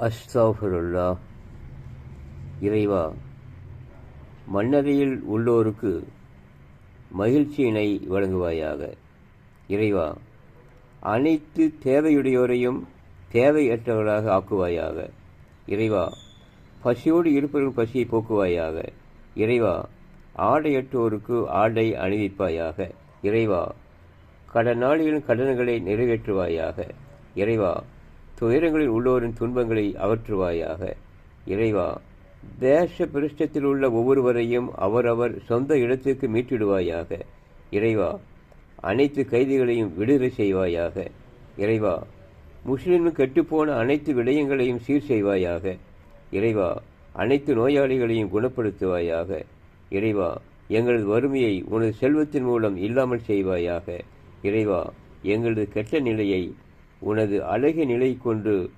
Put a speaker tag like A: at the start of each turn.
A: அஸ்தஃபிருல்லா. இறைவா, மண்ணறையில் உள்ளோருக்கு மகிழ்ச்சியினை வழங்குவாயாக. இறைவா, அனைத்து தேவையுடையோரையும் தேவையற்றவர்களாக ஆக்குவாயாக. இறைவா, பசியோடு இருப்பவர்கள் பசியை போக்குவாயாக. இறைவா, ஆடையற்றோருக்கு ஆடை அணிவிப்பாயாக. இறைவா, கடனாளிகளின் கடன்களை நிறைவேற்றுவாயாக. இறைவா, துயரங்களில் உள்ளோரின் துன்பங்களை அகற்றுவாயாக. இறைவா, தேச பிரஷ்டத்தில் உள்ள ஒவ்வொருவரையும் அவரவர் சொந்த இடத்திற்கு மீட்டிடுவாயாக. இறைவா, அனைத்து கைதிகளையும் விடுதலை செய்வாயாக. இறைவா, முஸ்லிம் கெட்டுப்போன அனைத்து விடயங்களையும் சீர் செய்வாயாக. இறைவா, அனைத்து நோயாளிகளையும் குணப்படுத்துவாயாக. இறைவா, எங்களது வறுமையை உனது செல்வத்தின் மூலம் இல்லாமல் செய்வாயாக. இறைவா, எங்களது கெட்ட நிலையை உனது அழகிய நிலை கொண்டு